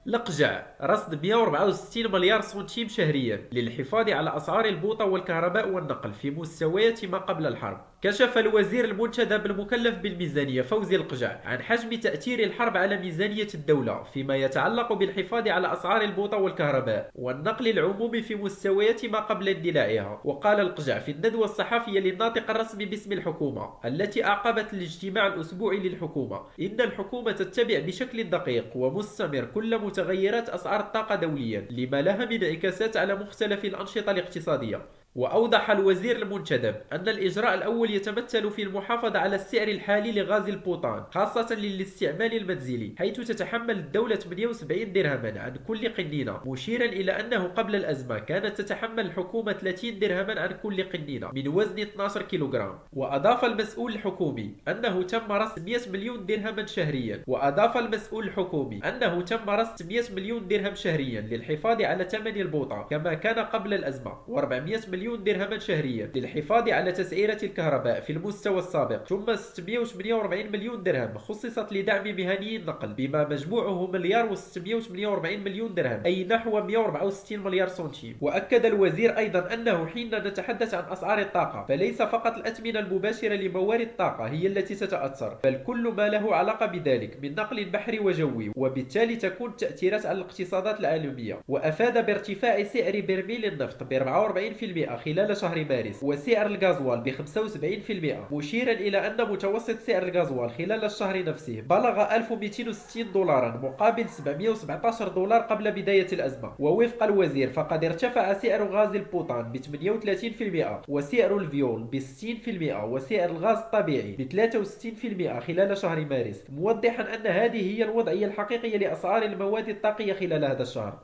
لقجع رصد 164 مليار سنتيم شهريا للحفاظ على أسعار البوطة والكهرباء والنقل في مستويات ما قبل الحرب. كشف الوزير المنتدب المكلف بالميزانية فوزي القجع عن حجم تأثير الحرب على ميزانية الدولة فيما يتعلق بالحفاظ على أسعار البوطة والكهرباء والنقل العمومي في مستويات ما قبل اندلاعها. وقال القجع في الندوة الصحفية للناطق الرسمي باسم الحكومة التي أعقبت الاجتماع الأسبوعي للحكومة إن الحكومة تتبع بشكل دقيق ومستمر كل متغيرات أسعار الطاقة دوليا لما لها من انعكاسات على مختلف الأنشطة الاقتصادية. وأوضح الوزير المنتدب أن الإجراء الأول يتمثل في المحافظة على السعر الحالي لغاز البوتان خاصة للاستعمال المنزلي، حيث تتحمل الدولة 78 درهما عن كل قنينة، مشيرا إلى أنه قبل الأزمة كانت تتحمل الحكومة 30 درهما عن كل قنينة من وزن 12 كيلوغرام. وأضاف المسؤول الحكومي أنه تم رصد 100 مليون درهما شهريا. وأضاف المسؤول الحكومي أنه تم رصد 100 مليون درهم شهريا للحفاظ على ثمن البوطة كما كان قبل الأزمة، و400 مليون درهما شهريا للحفاظ على تسعيرة الكهرباء في المستوى السابق، ثم 648 مليون درهم خصصت لدعم مهني النقل بما مجموعه مليار و648 مليون درهم، أي نحو 164 مليار سنتيم. وأكد الوزير أيضا أنه حين نتحدث عن أسعار الطاقة فليس فقط الأثمنة المباشرة لموارد الطاقة هي التي تتأثر، بل كل ما له علاقة بذلك من نقل بحري وجوي، وبالتالي تكون التأثيرات على الاقتصادات العالمية. وأفاد بارتفاع سعر برميل النفط ب 44% خلال شهر مارس، وسعر الغازوال ب 75%، مشيرا إلى أن متوسط سعر الغازوال خلال الشهر نفسه بلغ 1260 دولارا مقابل 717 دولار قبل بداية الأزمة. ووفق الوزير فقد ارتفع سعر غاز البوتان ب 38%، وسعر الفيول ب 60%، وسعر الغاز الطبيعي ب 63% خلال شهر مارس، موضحا أن هذه هي الوضعية الحقيقية لأسعار المواد الطاقية خلال هذا الشهر.